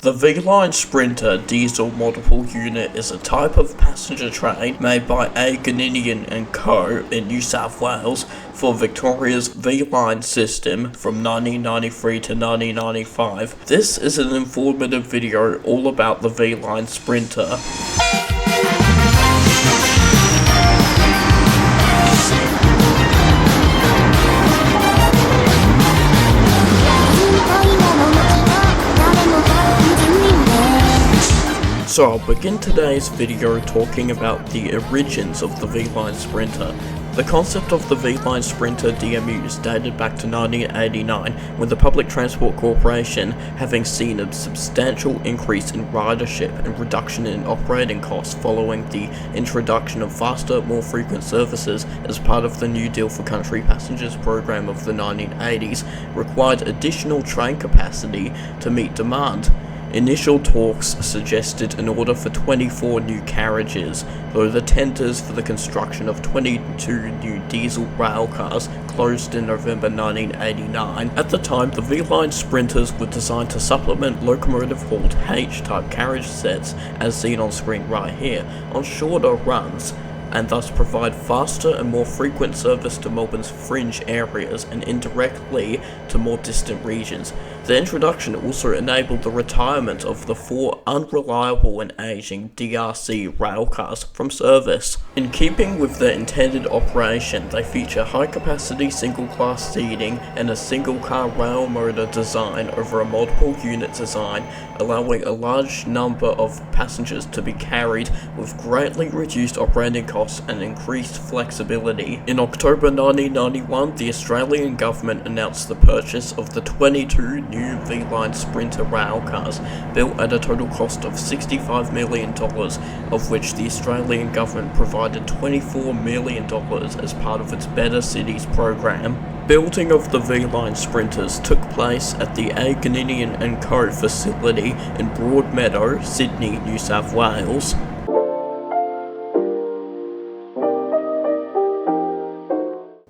The V-Line Sprinter diesel multiple unit is a type of passenger train made by Ganinian & Co. in New South Wales for Victoria's V-Line system from 1993 to 1995. This is an informative video all about the V-Line Sprinter. So I'll begin today's video talking about the origins of the V-Line Sprinter. The concept of the V-Line Sprinter DMU is dated back to 1989, when the Public Transport Corporation, having seen a substantial increase in ridership and reduction in operating costs following the introduction of faster, more frequent services as part of the New Deal for Country Passengers program of the 1980s, required additional train capacity to meet demand. Initial talks suggested an order for 24 new carriages, though the tenders for the construction of 22 new diesel rail cars closed in November 1989. At the time, the V-Line Sprinters were designed to supplement locomotive-hauled H-type carriage sets, as seen on screen right here, on shorter runs, and thus provide faster and more frequent service to Melbourne's fringe areas and indirectly to more distant regions. The introduction also enabled the retirement of the 4 unreliable and aging DRC railcars from service. In keeping with their intended operation, they feature high-capacity single-class seating and a single-car rail motor design over a multiple-unit design, allowing a large number of passengers to be carried with greatly reduced operating costs and increased flexibility. In October 1991, the Australian government announced the purchase of the 22 new V-Line Sprinter rail cars, built at a total cost of $65 million, of which the Australian government provided $24 million as part of its Better Cities program. Building of the V-Line Sprinters took place at the Ganinian & Co. facility in Broadmeadow, Sydney, New South Wales.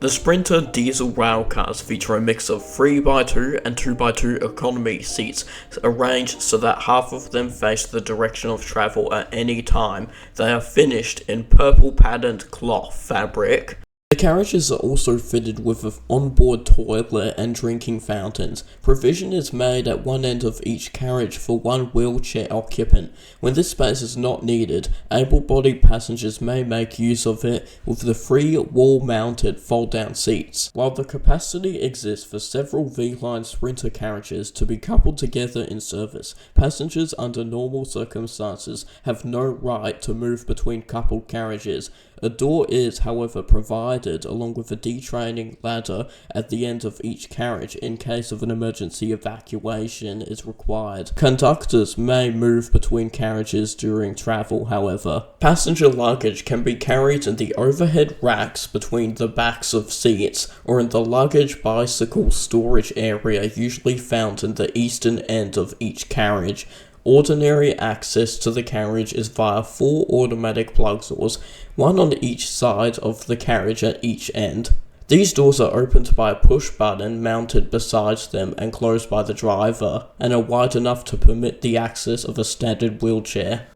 The Sprinter diesel rail cars feature a mix of 3x2 and 2x2 economy seats, arranged so that half of them face the direction of travel at any time. They are finished in purple patterned cloth fabric. The carriages are also fitted with an onboard toilet and drinking fountains. Provision is made at one end of each carriage for one wheelchair occupant. When this space is not needed, able-bodied passengers may make use of it with the 3 wall-mounted fold-down seats. While the capacity exists for several V-Line Sprinter carriages to be coupled together in service, passengers under normal circumstances have no right to move between coupled carriages. A door is, however, provided along with a detraining ladder at the end of each carriage in case of an emergency evacuation is required. Conductors may move between carriages during travel, however. Passenger luggage can be carried in the overhead racks between the backs of seats or in the luggage bicycle storage area usually found in the eastern end of each carriage. Ordinary access to the carriage is via 4 automatic plug doors, one on each side of the carriage at each end. These doors are opened by a push button mounted beside them and closed by the driver, and are wide enough to permit the access of a standard wheelchair.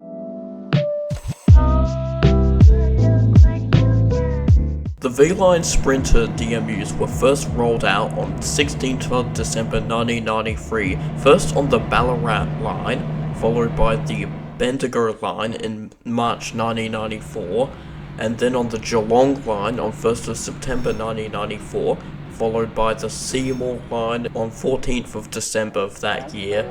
The V-Line Sprinter DMUs were first rolled out on 16th of December 1993, first on the Ballarat line, followed by the Bendigo line in March 1994, and then on the Geelong line on 1st of September 1994, followed by the Seymour line on 14th of December of that year,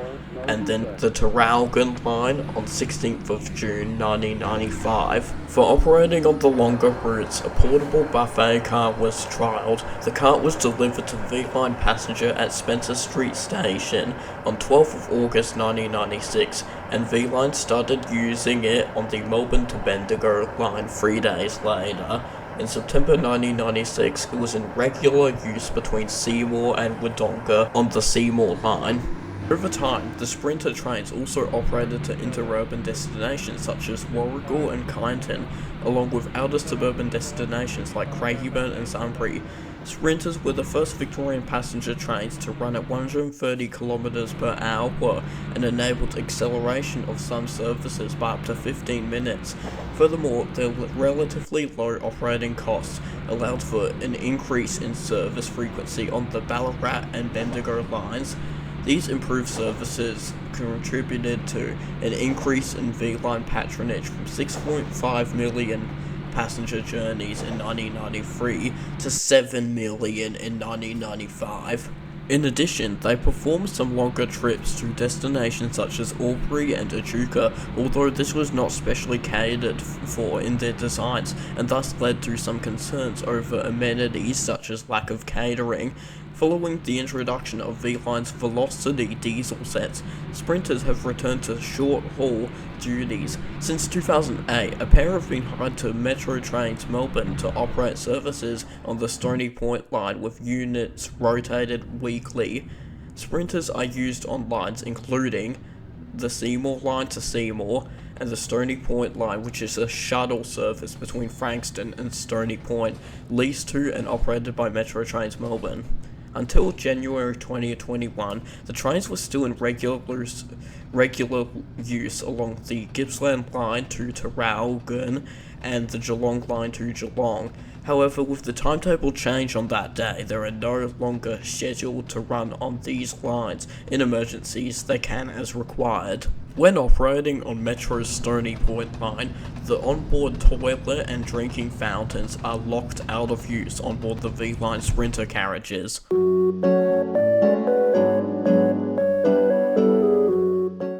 and then the Traralgon line on 16th of June 1995. For operating on the longer routes, a portable buffet car was trialled. The cart was delivered to the V-Line passenger at Spencer Street Station on 12th of August 1996, and V-Line started using it on the Melbourne to Bendigo line 3 days later. In September 1996, it was in regular use between Seymour and Wodonga on the Seymour line. Over time, the Sprinter trains also operated to interurban destinations such as Warragul and Kyneton, along with outer suburban destinations like Craigieburn and Sunbury. Sprinters were the first Victorian passenger trains to run at 130 km per hour and enabled acceleration of some services by up to 15 minutes. Furthermore, their relatively low operating costs allowed for an increase in service frequency on the Ballarat and Bendigo lines. These improved services contributed to an increase in V-Line patronage from 6.5 million passenger journeys in 1993 to 7 million in 1995. In addition, they performed some longer trips to destinations such as Albury and Echuca, although this was not specially catered for in their designs, and thus led to some concerns over amenities such as lack of catering. Following the introduction of V-Line's Velocity diesel sets, Sprinters have returned to short-haul duties. Since 2008, a pair have been hired to Metro Trains Melbourne to operate services on the Stony Point line with units rotated weekly. Sprinters are used on lines including the Seymour line to Seymour and the Stony Point line, which is a shuttle service between Frankston and Stony Point, leased to and operated by Metro Trains Melbourne. Until January 2021, the trains were still in regular use along the Gippsland line to Traralgon and the Geelong line to Geelong. However, with the timetable change on that day, they are no longer scheduled to run on these lines. In emergencies, they can as required. When operating on Metro's Stony Point line, the onboard toilet and drinking fountains are locked out of use on board the V-Line Sprinter carriages.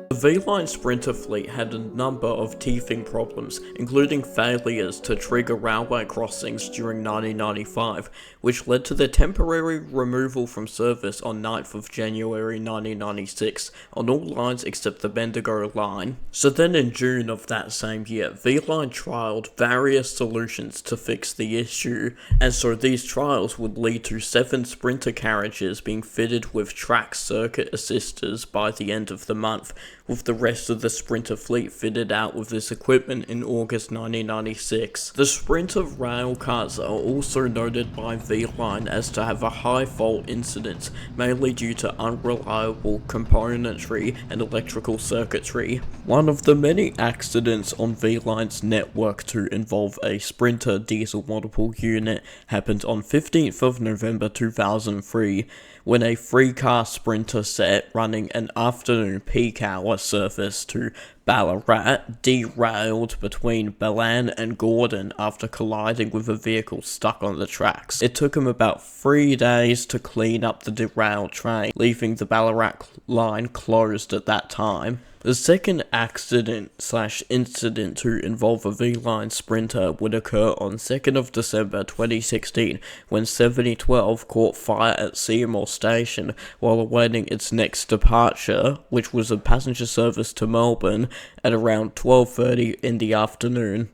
The V-Line Sprinter fleet had a number of teething problems, including failures to trigger railway crossings during 1995, which led to their temporary removal from service on 9th of January 1996 on all lines except the Bendigo line. So then in June of that same year, V-Line trialled various solutions to fix the issue, and so these trials would lead to 7 Sprinter carriages being fitted with track circuit assisters by the end of the month, with the rest of the Sprinter fleet fitted out with this equipment in August 1996. The Sprinter rail cars are also noted by V-Line as to have a high fault incidence, mainly due to unreliable componentry and electrical circuitry. One of the many accidents on V-Line's network to involve a Sprinter diesel multiple unit happened on 15th of November 2003, when a 3-car Sprinter set running an afternoon peak hour service to Ballarat derailed between Ballan and Gordon after colliding with a vehicle stuck on the tracks. It took him about 3 days to clean up the derailed train, leaving the Ballarat line closed at that time. The second accident/incident to involve a V-Line Sprinter would occur on 2nd of December 2016 when 7012 caught fire at Seymour Station while awaiting its next departure, which was a passenger service to Melbourne at around 12:30 in the afternoon.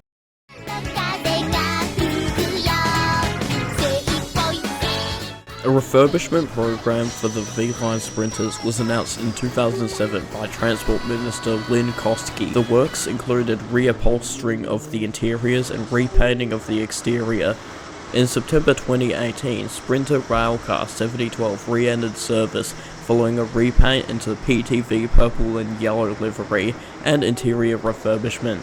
A refurbishment program for the V-Line Sprinters was announced in 2007 by Transport Minister Lynn Kosky. The works included reupholstering of the interiors and repainting of the exterior. In September 2018, Sprinter Railcar 7012 re-entered service following a repaint into the PTV purple and yellow livery and interior refurbishment.